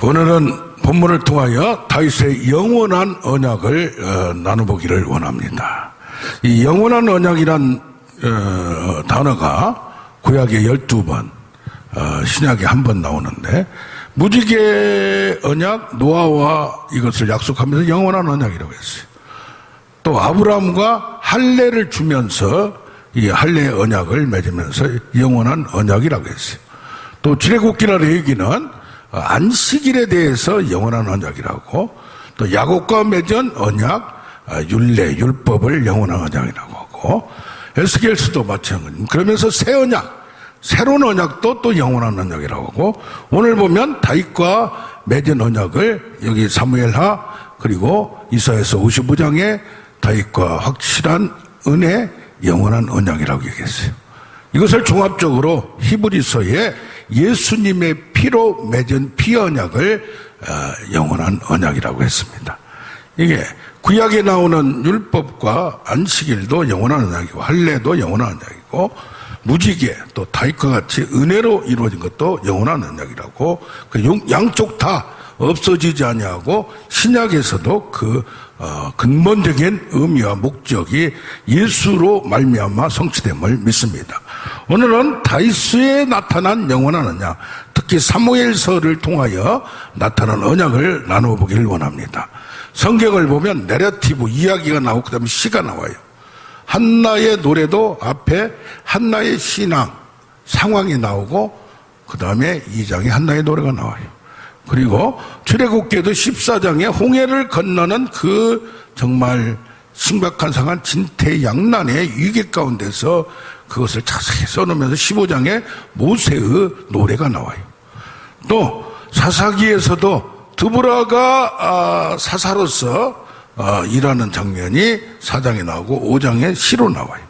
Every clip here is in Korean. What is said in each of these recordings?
오늘은 본문을 통하여 다윗의 영원한 언약을 나눠보기를 원합니다. 이 영원한 언약이란 단어가 구약에 12번, 신약에 한 번 나오는데, 무지개 언약, 노아와 이것을 약속하면서 영원한 언약이라고 했어요. 또 아브라함과 할례를 주면서 이 할례의 언약을 맺으면서 영원한 언약이라고 했어요. 또 출애굽기나 레위기는 안식일에 대해서 영원한 언약이라고, 또 야곱과 맺은 언약, 율례, 율법을 영원한 언약이라고 하고, 에스겔서도 마찬가지입니다. 그러면서 새 언약, 새로운 언약도 또 영원한 언약이라고 하고, 오늘 보면 다윗과 맺은 언약을 여기 사무엘하 그리고 이사야서 55장에 다윗과 확실한 은혜, 영원한 언약이라고 얘기했어요. 이것을 종합적으로 히브리서에 예수님의 피로 맺은 피언약을 영원한 언약이라고 했습니다. 이게 구약에 나오는 율법과 안식일도 영원한 언약이고, 할례도 영원한 언약이고, 무지개 또 다윗과 같이 은혜로 이루어진 것도 영원한 언약이라고, 그 양쪽 다 없어지지 아니하고, 신약에서도 그 근본적인 의미와 목적이 예수로 말미암아 성취됨을 믿습니다. 오늘은 다윗에 나타난 영원한 언약, 특히 사무엘서를 통하여 나타난 언약을 나눠보기를 원합니다. 성경을 보면 내러티브, 이야기가 나오고 그 다음에 시가 나와요. 한나의 노래도 앞에 한나의 신앙, 상황이 나오고 그 다음에 2장에 한나의 노래가 나와요. 그리고 출애굽기에도 14장에 홍해를 건너는 그 정말 심각한 상황, 진퇴양난의 위기 가운데서 그것을 자세히 써놓으면서 15장에 모세의 노래가 나와요. 또 사사기에서도 드보라가 사사로서 일하는 장면이 4장에 나오고 5장에 시로 나와요.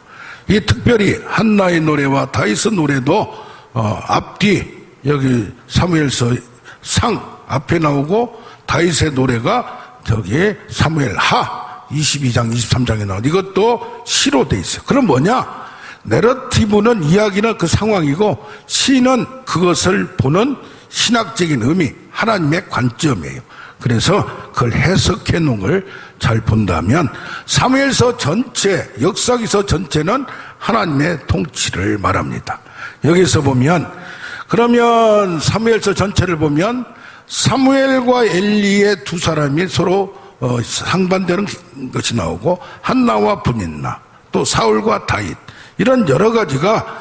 이 특별히 한나의 노래와 다윗의 노래도 앞뒤, 여기 사무엘서 상 앞에 나오고, 다윗의 노래가 저기 사무엘하 22장 23장에 나오고, 이것도 시로 돼 있어요. 그럼 뭐냐? 내러티브는 이야기는 그 상황이고, 시는 그것을 보는 신학적인 의미, 하나님의 관점이에요. 그래서 그걸 해석해 놓은 걸 잘 본다면 사무엘서 전체, 역사기서 전체는 하나님의 통치를 말합니다. 여기서 보면, 그러면 사무엘서 전체를 보면 사무엘과 엘리의 두 사람이 서로 상반되는 것이 나오고, 한나와 분인나, 또 사울과 다윗, 이런 여러 가지가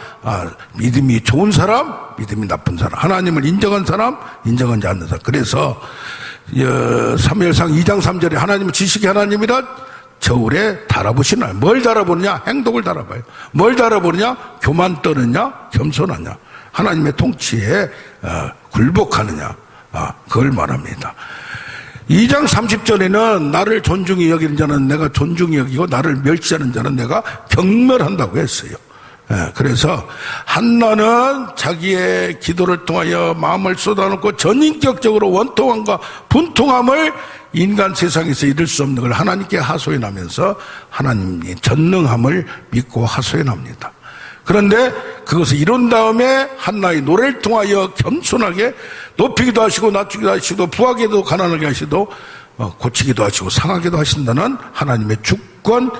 믿음이 좋은 사람, 믿음이 나쁜 사람, 하나님을 인정한 사람, 인정하지 않는 사람. 그래서 사무엘상 2장 3절에 하나님은 지식의 하나님이라 저울에 달아보시나요? 뭘 달아보느냐? 행동을 달아봐요. 뭘 달아보느냐? 교만 떠느냐? 겸손하냐? 하나님의 통치에 굴복하느냐? 그걸 말합니다. 2장 30절에는 나를 존중히 여기는 자는 내가 존중히 여기고 나를 멸시하는 자는 내가 경멸한다고 했어요. 그래서 한나는 자기의 기도를 통하여 마음을 쏟아놓고 전인격적으로 원통함과 분통함을 인간 세상에서 이룰 수 없는 걸 하나님께 하소연하면서 하나님의 전능함을 믿고 하소연합니다. 그런데 그것을 이룬 다음에 한나의 노래를 통하여 겸손하게 높이기도 하시고 낮추기도 하시고 부하게도 가난하게 하시고 고치기도 하시고 상하게도 하신다는 하나님의 주권,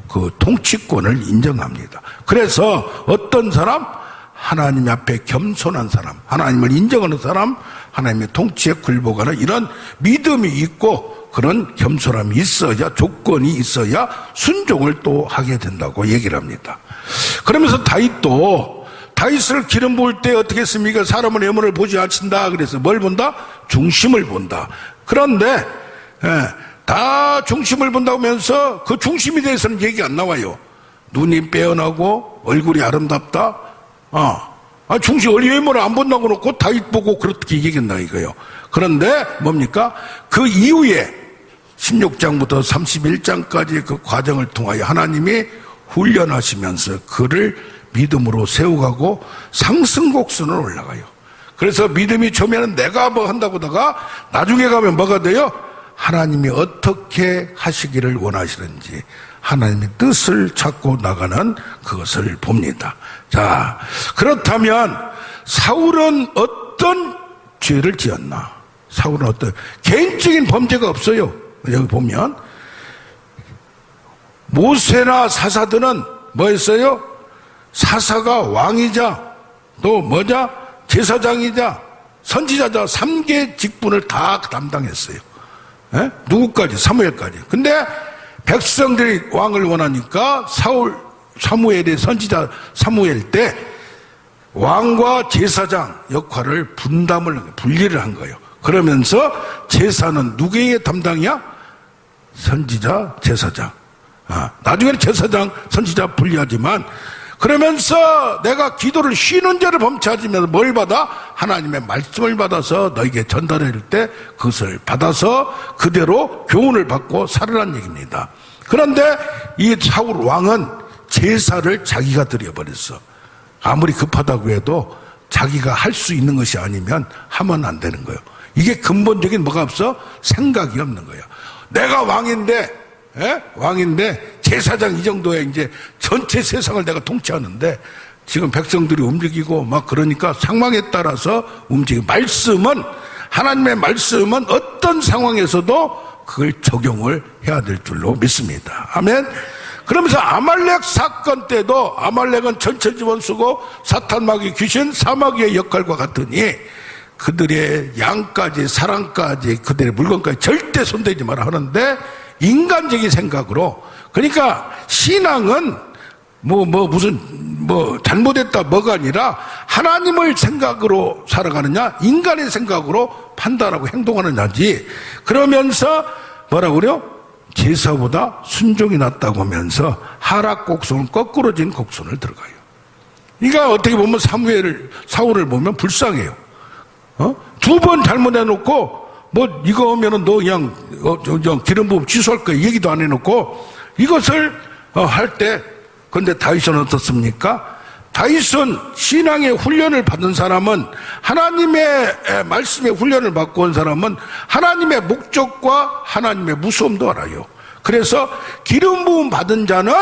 그 통치권을 인정합니다. 그래서 어떤 사람? 하나님 앞에 겸손한 사람, 하나님을 인정하는 사람, 하나님의 통치에 굴복하는 이런 믿음이 있고 그런 겸손함이 있어야, 조건이 있어야 순종을 또 하게 된다고 얘기를 합니다. 그러면서 다윗도 다윗을 기름 부을 때 어떻게 했습니까? 사람은 외모를 보지 않는다. 그래서 뭘 본다? 중심을 본다. 그런데 다 중심을 본다고 하면서 그 중심에 대해서는 얘기 안 나와요. 눈이 빼어나고 얼굴이 아름답다. 중심, 외모를 안 본다고 놓고 다윗 보고 그렇게 얘기했나 이거예요. 그런데 뭡니까? 그 이후에 16장부터 31장까지 그 과정을 통하여 하나님이 훈련하시면서 그를 믿음으로 세워가고 상승곡선으로 올라가요. 그래서 믿음이 처음에는 내가 뭐 한다고 하다가 나중에 가면 뭐가 돼요? 하나님이 어떻게 하시기를 원하시는지 하나님의 뜻을 찾고 나가는 그것을 봅니다. 자, 그렇다면 사울은 어떤 죄를 지었나? 사울은 어떤 개인적인 범죄가 없어요. 여기 보면 모세나 사사들은 뭐였어요? 사사가 왕이자 또 뭐자? 제사장이자 선지자자 3개 직분을 다 담당했어요. 에? 누구까지? 사무엘까지. 근데 백성들이 왕을 원하니까 사무엘의 선지자 사무엘 때 왕과 제사장 역할을 분리를 한 거예요. 그러면서 제사는 누구의 담당이야? 선지자, 제사장. 나중에는 제사장, 선지자 분리하지만 그러면서 내가 기도를 쉬는 자를 범죄하면서 뭘 받아? 하나님의 말씀을 받아서 너에게 전달할 때 그것을 받아서 그대로 교훈을 받고 살으라는 얘기입니다. 그런데 이 사울 왕은 제사를 자기가 드려버렸어. 아무리 급하다고 해도 자기가 할 수 있는 것이 아니면 하면 안 되는 거예요. 이게 근본적인 뭐가 없어? 생각이 없는 거예요. 내가 왕인데 왕인데 제사장 이 정도에 이제 전체 세상을 내가 통치하는데 지금 백성들이 움직이고 막 그러니까 상황에 따라서 움직이고 하나님의 말씀은 어떤 상황에서도 그걸 적용을 해야 될 줄로 믿습니다. 아멘. 그러면서 아말렉 사건 때도 아말렉은 전체지원수고 사탄마귀 귀신 사마귀의 역할과 같으니 그들의 양까지 사랑까지 그들의 물건까지 절대 손대지 마라 하는데 인간적인 생각으로 그러니까 신앙은 무슨 잘못했다 뭐가 아니라 하나님을 생각으로 살아가느냐 인간의 생각으로 판단하고 행동하느냐지 그러면서 뭐라고 그래요? 제사보다 순종이 낫다고 하면서 하락 곡선은 거꾸로진 곡선을 들어가요. 그러니까 어떻게 보면 사울을 보면 불쌍해요. 두 번 잘못해놓고 이거 하면은 너 그냥 기름 부음 취소할 거야 얘기도 안 해놓고 이것을 할 때 근데 다윗은 어떻습니까? 다윗은 신앙의 훈련을 받은 사람은 하나님의 말씀의 훈련을 받고 온 사람은 하나님의 목적과 하나님의 무서움도 알아요. 그래서 기름 부음 받은 자는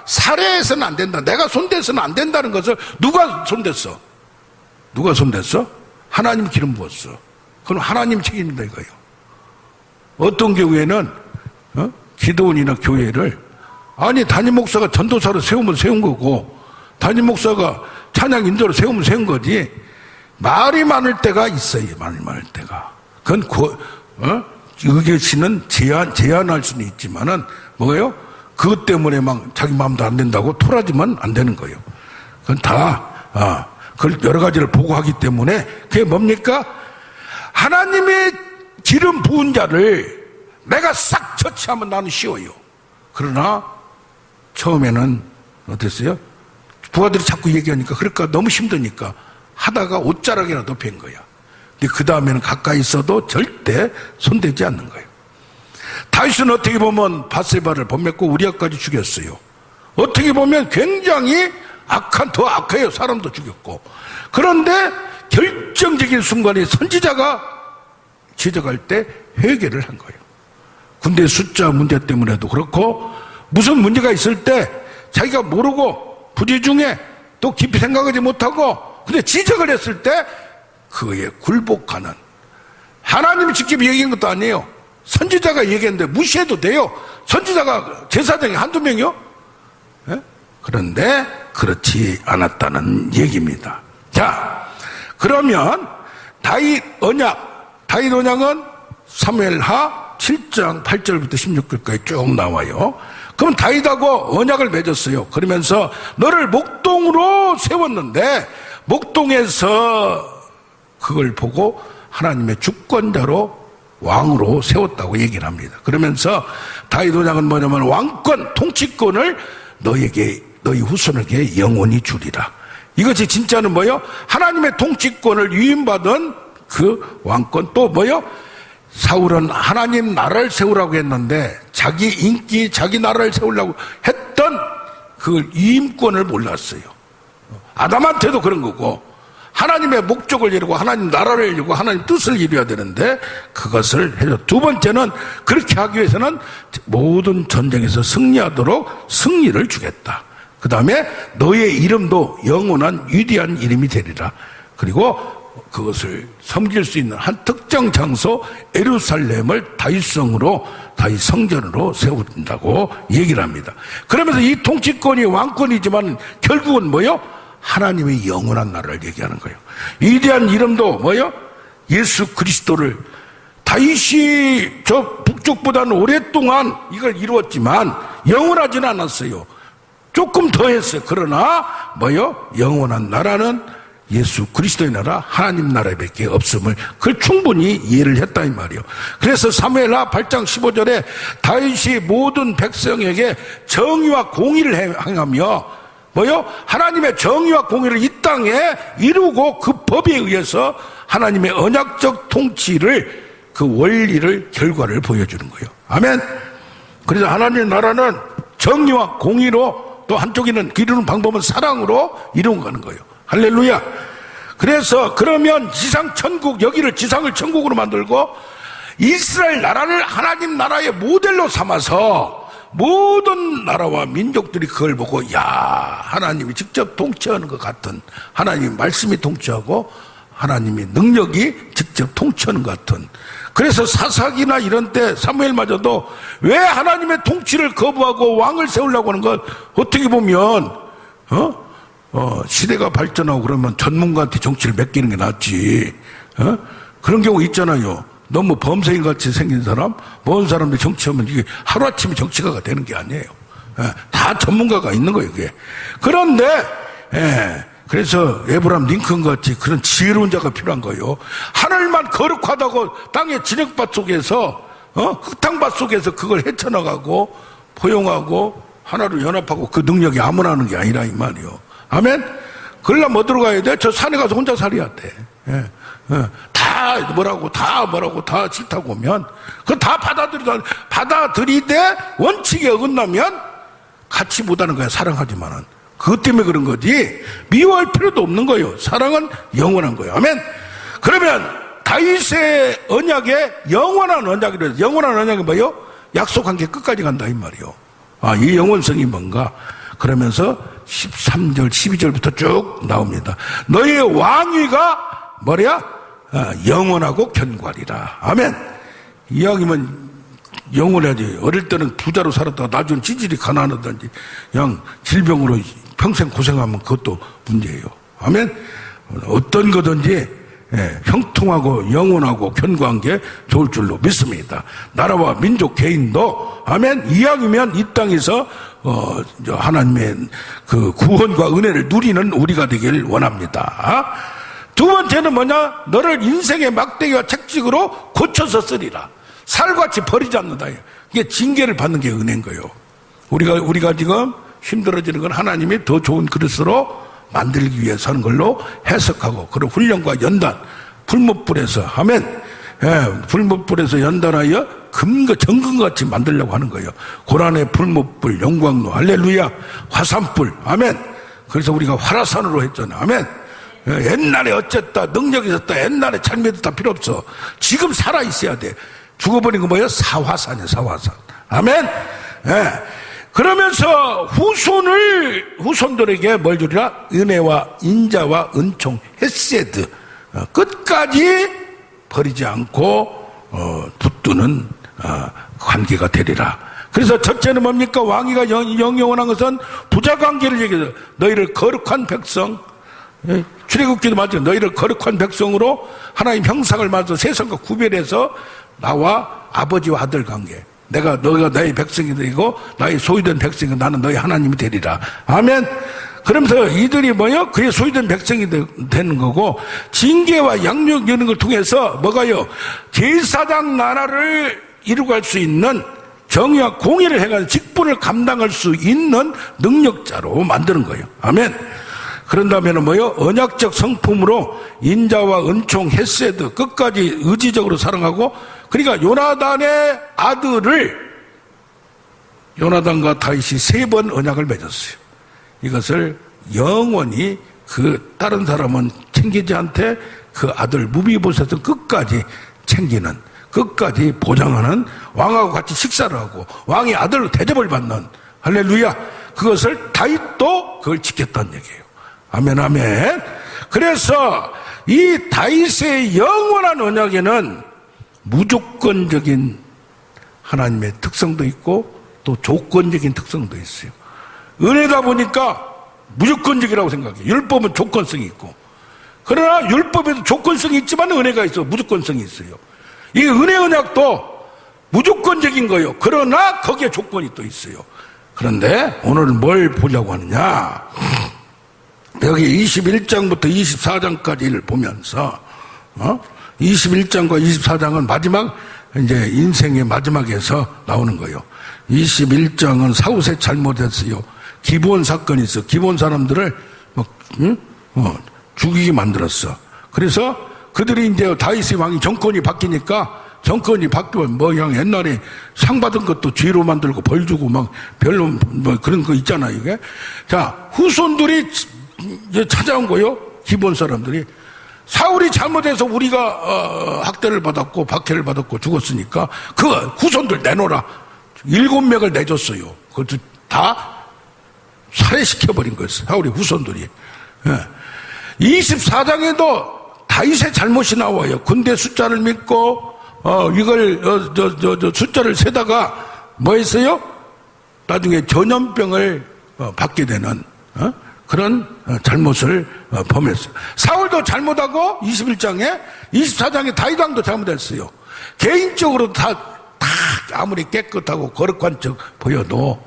살해해서는 안 된다. 내가 손대서는 안 된다는 것을 누가 손댔어? 누가 손댔어? 하나님 기름 부었어. 그건 하나님 책임이다 이거예요. 어떤 경우에는 기도원이나 교회를 담임 목사가 전도사로 세우면 세운 거고 담임 목사가 찬양 인도로 세우면 세운 거지 말이 많을 때가 있어요. 말이 많을 때가. 그건 의교시는 제한할 수는 있지만은 뭐예요? 그것 때문에 막 자기 마음도 안 된다고 토라지면 안 되는 거예요. 그건 다 그걸 여러 가지를 보고 하기 때문에 그게 뭡니까? 하나님의 기름 부은 자를 내가 싹 처치하면 나는 쉬워요. 그러나 처음에는 어땠어요? 부하들이 자꾸 얘기하니까 그러니까 너무 힘드니까 하다가 옷자락이라도 뺀 거야. 근데 그 다음에는 가까이 있어도 절대 손대지 않는 거예요. 다윗은 어떻게 보면 바세바를 범했고 우리아까지 죽였어요. 어떻게 보면 굉장히 더 악해요. 사람도 죽였고. 그런데 결정적인 순간에 선지자가 지적할 때 회개를 한 거예요. 군대 숫자 문제 때문에도 그렇고 무슨 문제가 있을 때 자기가 모르고 부지중에 또 깊이 생각하지 못하고 근데 지적을 했을 때 그에 굴복하는 하나님이 직접 얘기한 것도 아니에요. 선지자가 얘기했는데 무시해도 돼요. 선지자가 제사장이 한두 명이요? 네? 그런데 그렇지 않았다는 얘기입니다. 자, 그러면 다윗 언약은 사무엘하 7장 8절부터 16절까지 쭉 나와요. 그럼 다윗하고 언약을 맺었어요. 그러면서 너를 목동으로 세웠는데 목동에서 그걸 보고 하나님의 주권자로 왕으로 세웠다고 얘기를 합니다. 그러면서 다윗 언약은 뭐냐면 왕권, 통치권을 너희 후손에게 영원히 주리라. 이것이 진짜는 뭐예요? 하나님의 통치권을 위임받은 그 왕권. 또 뭐예요? 사울은 하나님 나라를 세우라고 했는데 자기 인기, 자기 나라를 세우려고 했던 그 위임권을 몰랐어요. 아담한테도 그런 거고 하나님의 목적을 이루고 하나님 나라를 이루고 하나님 뜻을 이루어야 되는데 그것을 해줘. 두 번째는 그렇게 하기 위해서는 모든 전쟁에서 승리하도록 승리를 주겠다. 그 다음에 너의 이름도 영원한 위대한 이름이 되리라. 그리고 그것을 섬길 수 있는 한 특정 장소 예루살렘을 다윗성으로, 다윗 성전으로 세운다고 얘기를 합니다. 그러면서 이 통치권이 왕권이지만 결국은 뭐요? 하나님의 영원한 나라를 얘기하는 거예요. 위대한 이름도 뭐요? 예수 그리스도를, 다윗이 저 북쪽보다는 오랫동안 이걸 이루었지만 영원하지는 않았어요. 조금 더 했어요. 그러나 뭐요? 영원한 나라는 예수 그리스도의 나라, 하나님 나라밖에 없음을 그걸 충분히 이해를 했다 이 말이요. 그래서 사무엘하 8장 15절에 다윗이 모든 백성에게 정의와 공의를 행하며 뭐요? 하나님의 정의와 공의를 이 땅에 이루고 그 법에 의해서 하나님의 언약적 통치를, 그 원리를, 결과를 보여주는 거예요. 아멘. 그래서 하나님의 나라는 정의와 공의로, 또 한쪽에는 이루는 방법은 사랑으로 이루어가는 거예요. 할렐루야. 그래서 그러면 지상 천국, 여기를 지상을 천국으로 만들고 이스라엘 나라를 하나님 나라의 모델로 삼아서 모든 나라와 민족들이 그걸 보고, 야, 하나님이 직접 통치하는 것 같은, 하나님의 말씀이 통치하고 하나님의 능력이 직접 통치하는 것 같은. 그래서 사사기나 이런 때 사무엘마저도 왜 하나님의 통치를 거부하고 왕을 세우려고 하는 건, 어떻게 보면 시대가 발전하고 그러면 전문가한테 정치를 맡기는 게 낫지. 그런 경우 있잖아요. 너무 범죄인같이 생긴 사람, 모든 사람들이 정치하면 이게 하루아침에 정치가가 되는 게 아니에요. 다 전문가가 있는 거예요, 그게. 그런데 그래서 에브라임 링컨 같이 그런 지혜로운 자가 필요한 거예요. 하늘만 거룩하다고 땅의 진흙밭 속에서, 흙탕밭 속에서 그걸 헤쳐나가고 포용하고 하나로 연합하고, 그 능력이 아무나 하는 게 아니라 이 말이요. 아멘? 그러려면 어디로 가야 돼? 저 산에 가서 혼자 살아야 돼. 다 뭐라고 다 싫다고 하면 그거 다 받아들이되 원칙에 어긋나면 같이 못하는 거야. 사랑하지만은 그것 때문에 그런 거지 미워할 필요도 없는 거예요. 사랑은 영원한 거예요. 아멘. 그러면 다윗의 언약에 영원한 언약이래요. 영원한 언약이 뭐예요? 약속한 게 끝까지 간다 이 말이요. 이 영원성이 뭔가? 그러면서 13절 12절부터 쭉 나옵니다. 너희의 왕위가 뭐야? 영원하고 견고하리라. 아멘. 이야기면 영원하지. 어릴 때는 부자로 살았다가 나중에 찌질이 가난하든지 그냥 질병으로 평생 고생하면 그것도 문제예요. 아멘. 어떤 거든지 형통하고 영원하고 견고한 게 좋을 줄로 믿습니다. 나라와 민족 개인도 아멘. 이왕이면 이 땅에서 하나님의 그 구원과 은혜를 누리는 우리가 되길 원합니다. 두 번째는 뭐냐? 너를 인생의 막대기와 책찍으로 고쳐서 쓰리라. 살같이 버리지 않는다. 이게 징계를 받는 게 은혜인 거예요. 우리가 지금 힘들어지는 건 하나님이 더 좋은 그릇으로 만들기 위해서 하는 걸로 해석하고, 그런 훈련과 연단, 풀무불에서 아멘. 풀무불에서 연단하여 정금같이 만들려고 하는 거예요. 고란의 풀무불, 영광로, 할렐루야, 화산불, 아멘. 그래서 우리가 화라산으로 했잖아요. 아멘. 옛날에 어쨌다, 능력이 있었다, 옛날에 찬미도 다 필요 없어. 지금 살아있어야 돼. 죽어버린 거 뭐예요? 사화산이에요, 사화산. 아멘. 그러면서 후손들에게 뭘 주리라? 은혜와 인자와 은총, 헤세드, 끝까지 버리지 않고 붙드는 관계가 되리라. 그래서 첫째는 뭡니까? 왕위가 영원한 것은 부자 관계를 얘기해서 너희를 거룩한 백성, 출애굽기도 맞죠. 너희를 거룩한 백성으로 하나님 형상을 맞춰 세상과 구별해서 나와 아버지와 아들 관계, 너희가 나의 백성이 되고 나의 소유된 백성이, 나는 너희 하나님이 되리라. 아멘. 그러면서 이들이 뭐요? 그의 소유된 백성이 되는 거고, 징계와 양육 이런 걸 통해서 뭐가요? 제사장 나라를 이루갈 수 있는 정의와 공의를 해가지고 직분을 감당할 수 있는 능력자로 만드는 거예요. 아멘. 그런 다음에는 뭐요? 언약적 성품으로 인자와 은총, 헤세드, 끝까지 의지적으로 사랑하고, 그러니까 요나단의 아들을, 요나단과 다윗이 3번 언약을 맺었어요. 이것을 영원히 다른 사람은 챙기지 않되 그 아들 무비보셋은 끝까지 챙기는, 끝까지 보장하는, 왕하고 같이 식사를 하고 왕의 아들로 대접을 받는, 할렐루야, 그것을 다윗도 그걸 지켰다는 얘기예요. 아멘, 아멘. 그래서 이 다윗의 영원한 언약에는 무조건적인 하나님의 특성도 있고 또 조건적인 특성도 있어요. 은혜다 보니까 무조건적이라고 생각해요. 율법은 조건성이 있고, 그러나 율법에도 조건성이 있지만 은혜가 있어, 무조건성이 있어요. 이 은혜 언약도 무조건적인 거예요. 그러나 거기에 조건이 또 있어요. 그런데 오늘은 뭘 보려고 하느냐, 여기 21장부터 24장까지를 보면서 21장과 24장은 마지막 이제 인생의 마지막에서 나오는 거예요. 21장은 사웃의 잘못했어요. 기브온 사건이 있어. 기브온 사람들을 죽이게 만들었어. 그래서 그들이 이제 다윗의 왕이 정권이 바뀌니까, 정권이 바뀌면 뭐 그냥 옛날에 상 받은 것도 죄로 만들고 벌 주고 막 별로 뭐 그런 거 있잖아요, 이게. 자, 후손들이 이제 찾아온 거요. 기브온 사람들이. 사울이 잘못해서 우리가 학대를 받았고 박해를 받았고 죽었으니까 그 후손들 내놓으라. 7명을 내줬어요. 그것도 다 살해시켜버린 거였어요. 사울의 후손들이. 24장에도 다윗의 잘못이 나와요. 군대 숫자를 믿고 이걸 숫자를 세다가 뭐 했어요? 나중에 전염병을 받게 되는 그런 잘못을 범했어요. 사울도 잘못하고 21장에 24장에 다윗 왕도 잘못했어요. 개인적으로 다 아무리 깨끗하고 거룩한 척 보여도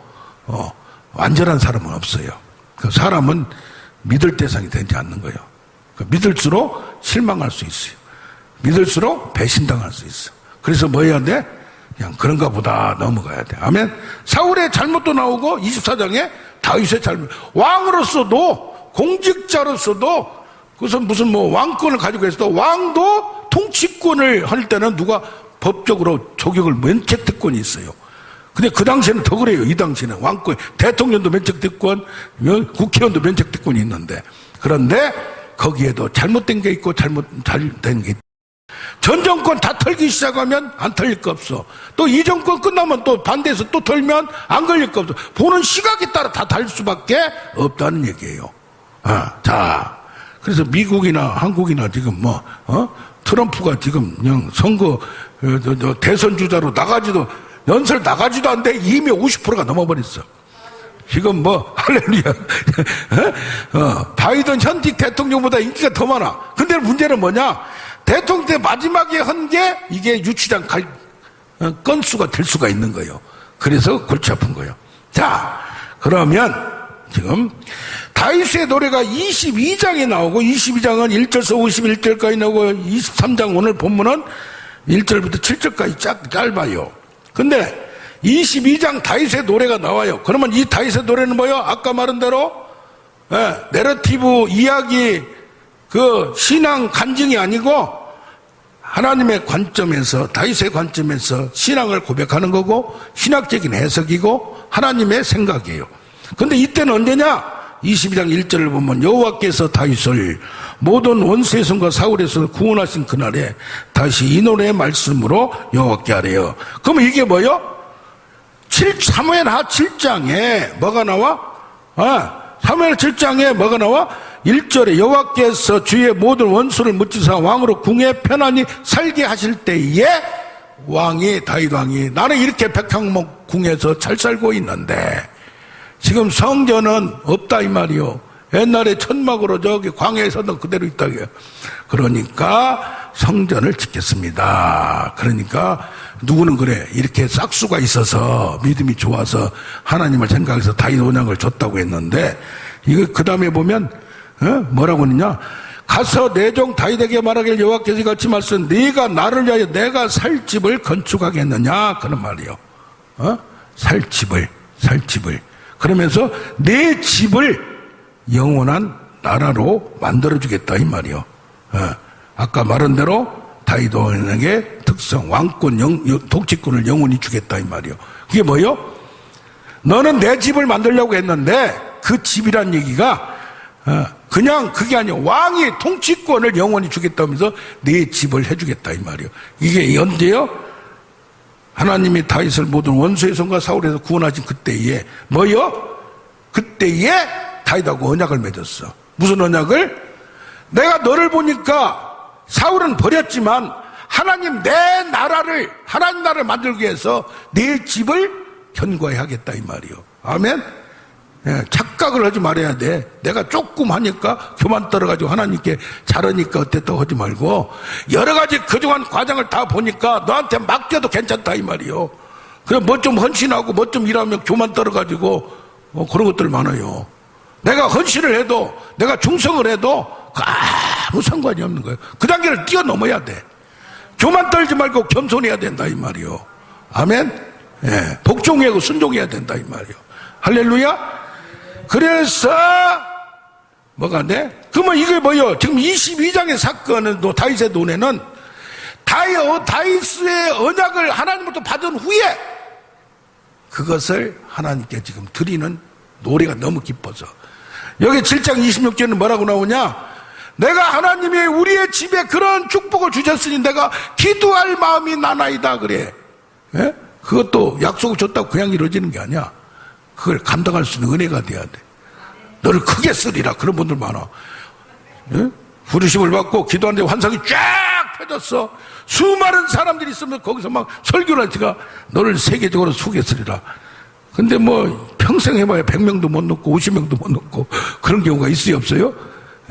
완전한 사람은 없어요. 그 사람은 믿을 대상이 되지 않는 거예요. 믿을수록 실망할 수 있어요. 믿을수록 배신당할 수 있어. 그래서 뭐 해야 돼? 그냥 그런가 보다 넘어가야 돼. 아멘. 사울의 잘못도 나오고 24장에 다윗의 잘못. 왕으로서도, 공직자로서도, 그것은 무슨 뭐 왕권을 가지고 있어도 왕도 통치권을 할 때는 누가 법적으로 조격을 면책특권이 있어요. 근데 그 당시에는 더 그래요. 이 당시에는 왕권, 대통령도 면책특권, 국회의원도 면책특권이 있는데, 그런데 거기에도 잘못된 게 있고 잘된 게 있고, 전 정권 다 털기 시작하면 안 털릴 거 없어. 또 이 정권 끝나면 또 반대해서 또 털면 안 걸릴 거 없어. 보는 시각에 따라 다 달 수밖에 없다는 얘기예요. 자, 그래서 미국이나 한국이나 지금 트럼프가 지금 그냥 선거 대선 주자로 나가지도, 연설 나가지도 안 돼. 이미 50%가 넘어버렸어. 지금 할렐루야. 바이든 현직 대통령보다 인기가 더 많아. 근데 문제는 뭐냐? 대통령 때 마지막에 한 게 이게 유치장 건수가 될 수가 있는 거예요. 그래서 골치 아픈 거예요. 자, 그러면 지금 다윗의 노래가 22장에 나오고, 22장은 1절에서 51절까지 나오고, 23장 오늘 본문은 1절부터 7절까지 짧아요. 근데 22장 다윗의 노래가 나와요. 그러면 이 다윗의 노래는 뭐예요? 아까 말한 대로 내러티브 이야기, 그 신앙 간증이 아니고 하나님의 관점에서, 다윗의 관점에서 신앙을 고백하는 거고, 신학적인 해석이고 하나님의 생각이에요. 근데 이때는 언제냐? 22장 1절을 보면 여호와께서 다윗을 모든 원수의 손과 사울에서 구원하신 그날에 다시 이 노래의 말씀으로 여호와께 아뢰어. 그러면 이게 뭐예요? 사무엘하 7장에 뭐가 나와? 사무엘 7장에 뭐가 나와? 1절에 여호와께서 주의 모든 원수를 무찌사 왕으로 궁에 편안히 살게 하실 때에 왕이, 다윗 왕이, 나는 이렇게 백향목 궁에서 잘 살고 있는데 지금 성전은 없다 이 말이요. 옛날에 천막으로 저기 광야에 서던 그대로 있다고요. 그러니까 성전을 짓겠습니다. 그러니까 누구는 그래, 이렇게 싹수가 있어서 믿음이 좋아서 하나님을 생각해서 다윗 언약을 줬다고 했는데, 이거 그 다음에 보면 뭐라고 하느냐? 가서 내 종 다윗에게 말하길 여호와께서 같이 말씀, 네가 나를 위하여 내가 살 집을 건축하겠느냐, 그런 말이요. 살 집을. 그러면서 내 집을 영원한 나라로 만들어주겠다 이 말이요. 아까 말한 대로 다윗 왕에게 특성, 왕권, 독치권을 영원히 주겠다 이 말이요. 그게 뭐요? 너는 내 집을 만들려고 했는데 그 집이란 얘기가 그냥 그게 아니에요. 왕이 통치권을 영원히 주겠다면서 내 집을 해주겠다 이 말이요. 이게 언제요? 하나님이 다윗을 모든 원수의 손과 사울에서 구원하신 그때에 뭐요? 그때에 다윗하고 언약을 맺었어. 무슨 언약을? 내가 너를 보니까 사울은 버렸지만 하나님 내 나라를, 하나님 나라를 만들기 위해서 내 집을 견고하겠다 이 말이요. 아멘. 예, 착각을 하지 말아야 돼. 내가 조금 하니까 교만 떨어가지고 하나님께 잘하니까 어땠다고 하지 말고, 여러 가지 그동안 과정을 다 보니까 너한테 맡겨도 괜찮다 이 말이요. 그래 뭐 좀 헌신하고 뭐 좀 일하면 교만 떨어가지고 그런 것들 많아요. 내가 헌신을 해도, 내가 충성을 해도 아무 상관이 없는 거예요. 그 단계를 뛰어넘어야 돼. 교만 떨지 말고 겸손해야 된다 이 말이요. 아멘. 예, 복종하고 순종해야 된다 이 말이요. 할렐루야. 그래서 뭐가 돼? 그러면 이게 뭐요? 지금 22장의 사건은 또 다윗의 논에는 다윗의 언약을 하나님부터 받은 후에 그것을 하나님께 지금 드리는 노래가 너무 기뻐서, 여기 7장 26절은 뭐라고 나오냐? 내가 하나님이 우리의 집에 그런 축복을 주셨으니 내가 기도할 마음이 나나이다 그래. 예? 그것도 약속을 줬다고 그냥 이루어지는 게 아니야. 그걸 감당할 수 있는 은혜가 돼야 돼. 너를 크게 쓰리라. 그런 분들 많아. 예? 부르심을 받고 기도하는데 환상이 쫙 펴졌어. 수많은 사람들이 있으면 거기서 막 설교를 하니까 너를 세계적으로 소개쓰리라. 근데 뭐 평생 해봐야 100명도 못 넣고 50명도 못 넣고 그런 경우가 있어요 없어요?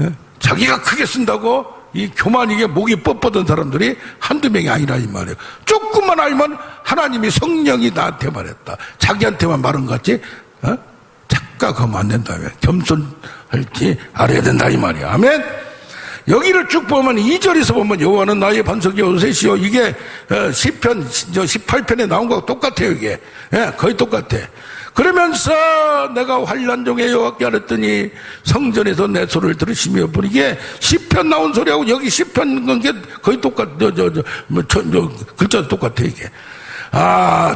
예? 자기가 크게 쓴다고 이 교만이게 목이 뻣뻣한 사람들이 한두 명이 아니라 이 말이에요. 조금만 알면 하나님이 성령이 나한테 말했다, 자기한테만 말한 것 같지 착각하면 안 된다며 겸손할지 알아야 된다 이 말이야. 아멘. 여기를 쭉 보면 2절에서 보면 여호와는 나의 반석이 요새시요, 이게 시편 18편에 나온 거하고 똑같아요. 이게 거의 똑같아. 그러면서 내가 환난 중에 여호와께 알았더니 성전에서 내 소리를 들으시며, 이게 시편 나온 소리하고 여기 시편 건 게 거의 똑같, 글자도 똑같아 이게.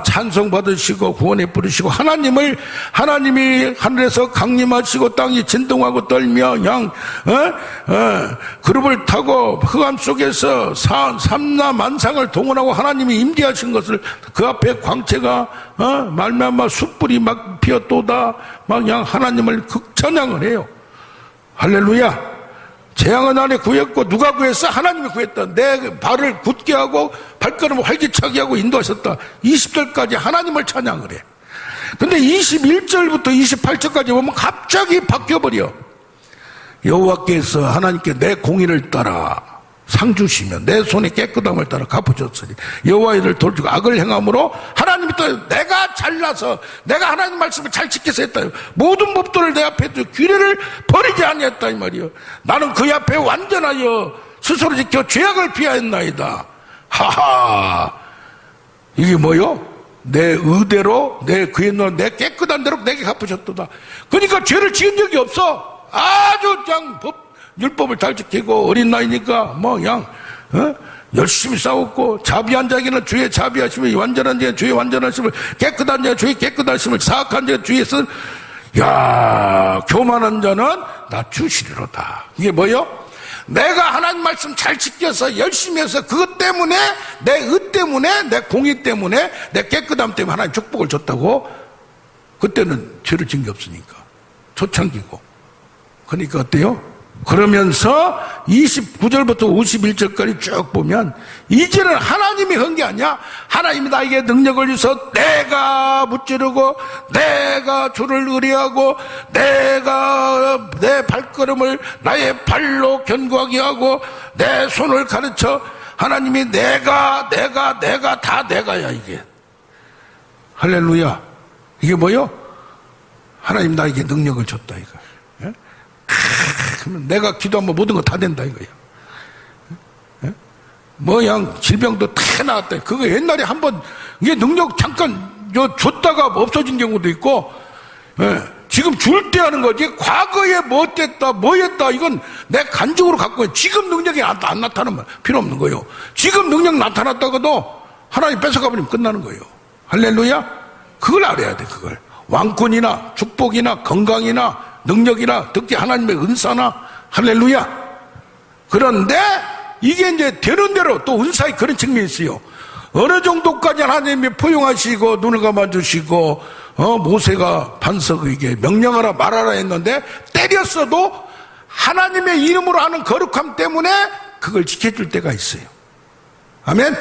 찬송 받으시고 구원에 부르시고 하나님이 하늘에서 강림하시고 땅이 진동하고 떨며 그룹을 타고 흑암 속에서 삼라 만상을 동원하고 하나님이 임재하신 것을, 그 앞에 광채가 말미암아 숯불이 막 피었도다 막 하나님을 극찬양을 해요. 할렐루야. 재앙은 안에 구했고, 누가 구했어? 하나님이 구했다. 내 발을 굳게 하고 발걸음을 활기차게 하고 인도하셨다. 20절까지 하나님을 찬양을 해. 근데 21절부터 28절까지 보면 갑자기 바뀌어버려. 여호와께서 하나님께 내 공의를 따라 상 주시며 내 손의 깨끗함을 따라 갚으셨으니 여호와의 일을 돌주고 악을 행함으로 하나님이 또 내가 잘나서 내가 하나님 말씀을 잘 지켜서 했다. 모든 법도를 내 앞에 두 규례를 버리지 아니했다 이 말이요. 나는 그 앞에 완전하여 스스로 지켜 죄악을 피하였나이다. 하하, 이게 뭐요? 내 의대로 내 그의 눈 내 깨끗한 대로 내게 갚으셨도다. 그러니까 죄를 지은 적이 없어. 아주 그냥 율법을 잘 지키고 어린 나이니까 열심히 싸웠고, 자비한 자에게는 주의 자비하심을, 완전한 자에게는 주의 완전하심을, 깨끗한 자에게는 주의 깨끗하심을, 사악한 자에게는 주의 쓴, 교만한 자는 낮추시리로다. 이게 뭐요? 내가 하나님 말씀 잘 지켜서 열심히 해서 그것 때문에, 내 의 때문에, 내 공의 때문에, 내 깨끗함 때문에 하나님 축복을 줬다고. 그때는 죄를 지은 게 없으니까 초창기고. 그러니까 어때요? 그러면서 29절부터 51절까지 쭉 보면 이제는 하나님이 한 게 아니야. 하나님이 나에게 능력을 주셔서 내가 무찌르고, 내가 주를 의뢰하고, 내가 내 발걸음을 나의 발로 견고하게 하고, 내 손을 가르쳐. 하나님이 내가 다 내가야 이게. 할렐루야. 이게 뭐요? 하나님 나에게 능력을 줬다 이거. 그러면 내가 기도하면 모든 거 다 된다 이거야. 질병도 다 나왔다. 그거 옛날에 한번 이게 능력 잠깐 줬다가 없어진 경우도 있고, 지금 줄 때 하는 거지. 과거에 뭐 했다 뭐 했다 이건 내 간증으로 갖고 있는. 지금 능력이 안 나타나면 필요 없는 거예요. 지금 능력 나타났다가도 하나님 뺏어가버리면 끝나는 거예요. 할렐루야. 그걸 알아야 돼. 그걸 왕권이나 축복이나 건강이나 능력이나 특히 하나님의 은사나, 할렐루야. 그런데 이게 이제 되는 대로 또 은사의 그런 측면이 있어요. 어느 정도까지 하나님이 포용하시고 눈을 감아주시고 모세가 반석에게 명령하라 말하라 했는데 때렸어도 하나님의 이름으로 하는 거룩함 때문에 그걸 지켜줄 때가 있어요. 아멘.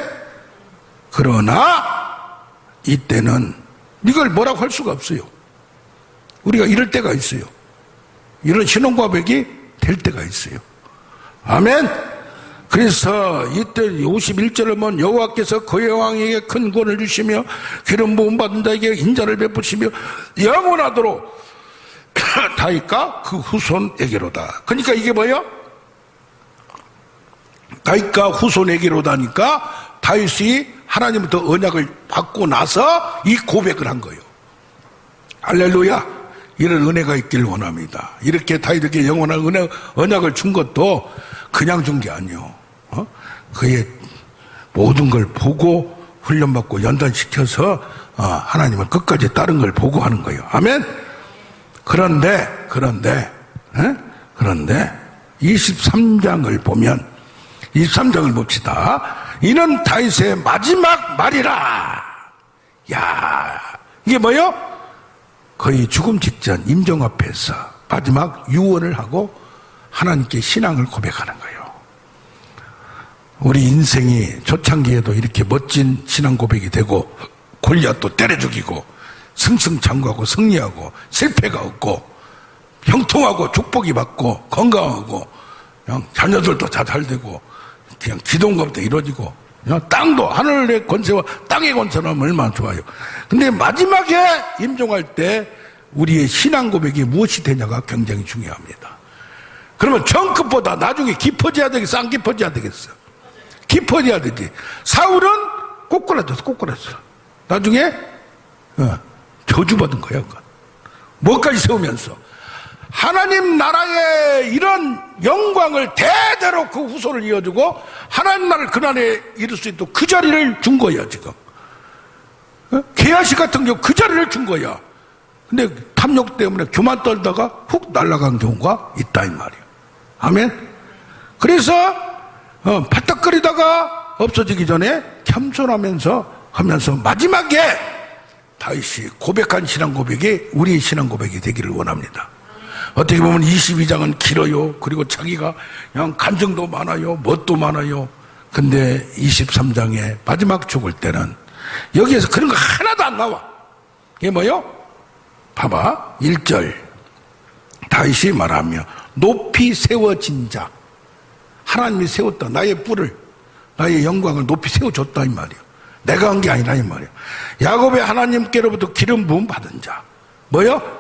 그러나 이때는 이걸 뭐라고 할 수가 없어요. 우리가 이럴 때가 있어요. 이런 신앙고백이 될 때가 있어요. 아멘. 그래서 이때 51절을 보면 여호와께서 그의 왕에게 큰 권을 주시며 기름 부음 받은 자에게 인자를 베푸시며 영원하도록 다윗과 그 후손에게로다. 그러니까 이게 뭐예요? 다윗과 후손에게로다니까 다윗이 하나님부터 언약을 받고 나서 이 고백을 한 거예요. 할렐루야. 이런 은혜가 있길 원합니다. 이렇게 다윗에게 영원한 언약을 준 것도 그냥 준 게 아니에요. 그의 모든 걸 보고 훈련받고 연단시켜서 하나님을 끝까지 따른 걸 보고 하는 거예요. 아멘. 그런데 23장을 보면 23장을 봅시다. 이는 다윗의 마지막 말이라. 야, 이게 뭐예요? 거의 죽음 직전 임종 앞에서 마지막 유언을 하고 하나님께 신앙을 고백하는 거예요. 우리 인생이 초창기에도 이렇게 멋진 신앙 고백이 되고 골리앗도 때려 죽이고 승승장구하고 승리하고 실패가 없고 형통하고 축복이 받고 건강하고 자녀들도 다 잘되고 그냥 기도한 것부터 이루어지고 땅도 하늘의 권세와 땅의 권세는 얼마나 좋아요. 근데 마지막에 임종할 때 우리의 신앙 고백이 무엇이 되냐가 굉장히 중요합니다. 그러면 정끝보다 나중에 깊어져야 되겠어, 안 깊어져야 되겠어? 깊어져야 되지. 사울은 꼬꾸라졌어. 나중에 저주받은 거야. 뭐까지 세우면서 하나님 나라의 이런 영광을 대대로 그 후손을 이어주고 하나님 나라를 그날에 이룰 수 있도록 그 자리를 준 거야. 지금 게하시 같은 경우 그 자리를 준 거야. 근데 탐욕 때문에 교만 떨다가 훅 날아간 경우가 있다 이 말이야. 아멘. 그래서 바닥거리다가 없어지기 전에 겸손하면서 하면서 마지막에 다윗이 고백한 신앙 고백이 우리의 신앙 고백이 되기를 원합니다. 어떻게 보면 22장은 길어요. 그리고 자기가 그냥 감정도 많아요. 멋도 많아요. 근데 23장에 마지막 죽을 때는 여기에서 그런 거 하나도 안 나와. 이게 뭐요? 봐봐. 1절 다윗이 말하며 높이 세워진 자, 하나님이 세웠다. 나의 뿔을, 나의 영광을 높이 세워줬다 이 말이야. 내가 한 게 아니라 이 말이야. 야곱의 하나님께로부터 기름 부음 받은 자, 뭐요?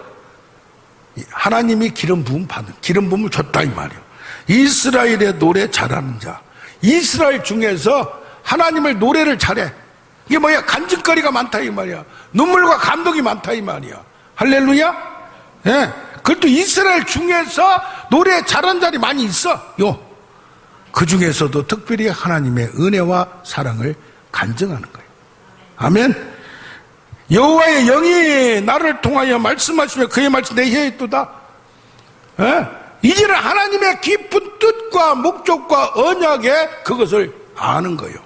하나님이 기름 부음을 줬다 이 말이야. 이스라엘의 노래 잘하는 자, 이스라엘 중에서 하나님을 노래를 잘해. 이게 뭐야? 간증거리가 많다 이 말이야. 눈물과 감동이 많다 이 말이야. 할렐루야. 예. 그것도 이스라엘 중에서 노래 잘하는 자리 많이 있어. 그 중에서도 특별히 하나님의 은혜와 사랑을 간증하는 거예요. 아멘. 여호와의 영이 나를 통하여 말씀하시며 그의 말씀 내 혀에 있도다. 이제는 하나님의 깊은 뜻과 목적과 언약에 그것을 아는 거예요.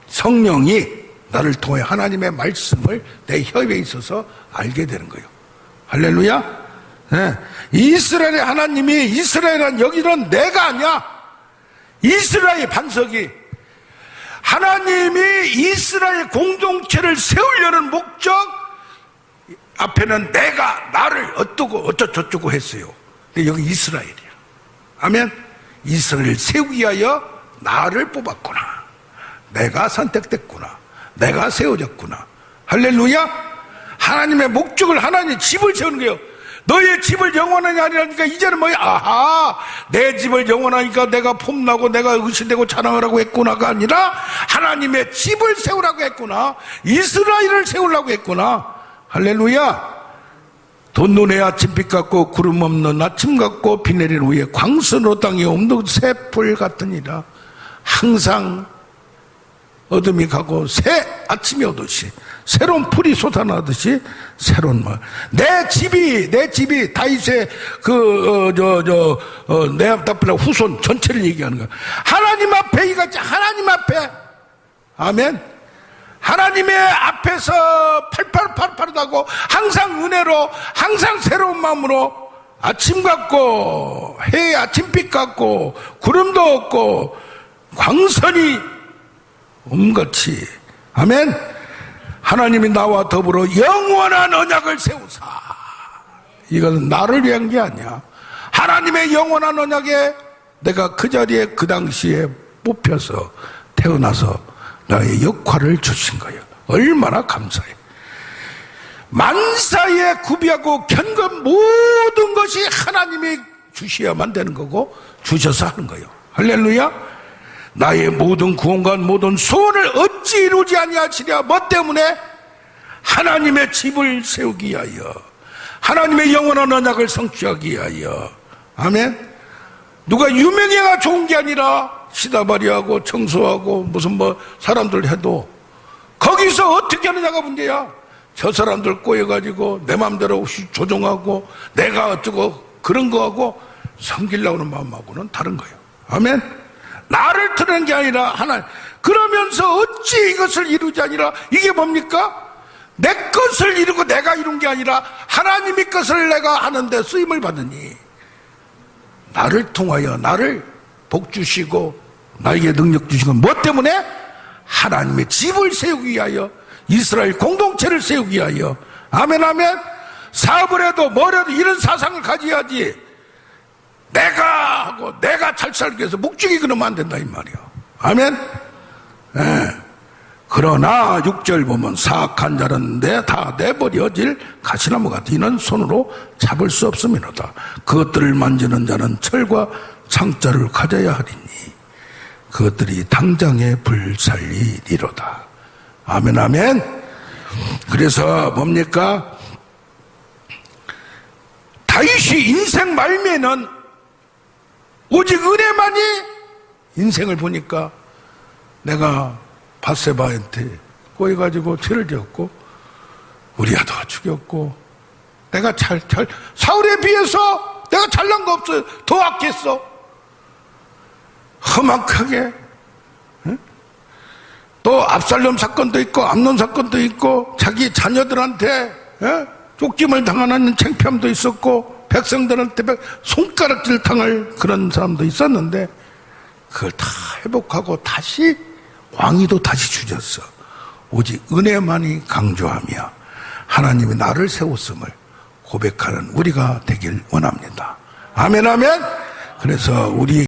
성령이 나를 통해 하나님의 말씀을 내 혀에 있어서 알게 되는 거예요. 할렐루야. 이스라엘의 하나님이, 이스라엘은 여기는 내가 아니야. 이스라엘 반석이, 하나님이 이스라엘 공동체를 세우려는 목적 앞에는 내가 나를 어떠고 어쩌고 했어요. 근데 여기 이스라엘이야. 아멘. 이스라엘을 세우기 위하여 나를 뽑았구나. 내가 선택됐구나. 내가 세워졌구나. 할렐루야. 하나님의 목적을, 하나님의 집을 세우는 거예요. 너의 집을 영원하게 하리라니까 이제는 뭐야? 아하, 내 집을 영원하니까 내가 폼나고 내가 의신되고 찬양하라고 했구나가 아니라 하나님의 집을 세우라고 했구나. 이스라엘을 세우려고 했구나. 할렐루야. 돋눈의 아침빛 같고 구름 없는 아침 같고 비 내리는 후에 광선으로 땅이 없는 새풀 같으니라. 항상 어둠이 가고 새 아침이 오듯이 새로운 풀이 솟아나듯이 새로운 말. 내 집이 다윗의 내 앞에 후손 전체를 얘기하는 거야. 하나님 앞에 이같이 하나님 앞에, 아멘. 하나님의 앞에서 팔팔하다고 항상 은혜로, 항상 새로운 마음으로, 아침 같고 해의 아침빛 같고 구름도 없고 광선이 음같이 아멘. 하나님이 나와 더불어 영원한 언약을 세우사. 이건 나를 위한 게 아니야. 하나님의 영원한 언약에 내가 그 자리에 그 당시에 뽑혀서 태어나서 나의 역할을 주신 거예요. 얼마나 감사해. 만사에 구비하고 견건 모든 것이 하나님이 주셔야만 되는 거고 주셔서 하는 거예요. 할렐루야. 나의 모든 구원과 모든 소원을 어찌 이루지 아니하시랴. 뭐 때문에? 하나님의 집을 세우기 위하여, 하나님의 영원한 언약을 성취하기 위하여. 아멘. 누가 유명해가 좋은 게 아니라 시다바리하고 청소하고 무슨 뭐 사람들 해도 거기서 어떻게 하느냐가 문제야. 저 사람들 꼬여가지고 내 마음대로 없이 조종하고 내가 어쩌고 그런 거하고 섬기려고 하는 마음하고는 다른 거예요. 아멘. 나를 드러낸 게 아니라 하나님. 그러면서 어찌 이것을 이루지 아니라, 이게 뭡니까? 내 것을 이루고 내가 이룬 게 아니라 하나님의 것을 내가 하는데 쓰임을 받으니, 나를 통하여 나를 복 주시고 나에게 능력 주신 건 뭐 때문에? 하나님의 집을 세우기 위하여, 이스라엘 공동체를 세우기 위하여. 아멘 아멘. 사업을 해도 뭘 해도 이런 사상을 가져야지. 내가 하고 내가 잘 살기 위해서 목적이 그러면 안 된다 이 말이요. 아멘. 예. 그러나 6절 보면 사악한 자는 다 내버려질 가시나무 같아. 이는 손으로 잡을 수 없음이로다. 그것들을 만지는 자는 철과 창자를 가져야 하리니 그것들이 당장에 불살리리로다. 아멘 아멘. 그래서 뭡니까? 다윗이 인생 말미에는 오직 은혜만이, 인생을 보니까 내가 밧세바한테 꼬여가지고 죄를 지었고 우리아도 죽였고 내가 사울에 비해서 내가 잘난 거 없어요. 더 악했어. 험악하게. 응? 또 압살롬 사건도 있고 암논 사건도 있고 자기 자녀들한테 쫓김을 당하는 창피함도 있었고 백성들한테 손가락질 당할 그런 사람도 있었는데 그걸 다 회복하고 다시 왕위도 다시 주셨어. 오직 은혜만이 강조하며 하나님이 나를 세웠음을 고백하는 우리가 되길 원합니다. 아멘 아멘. 그래서 우리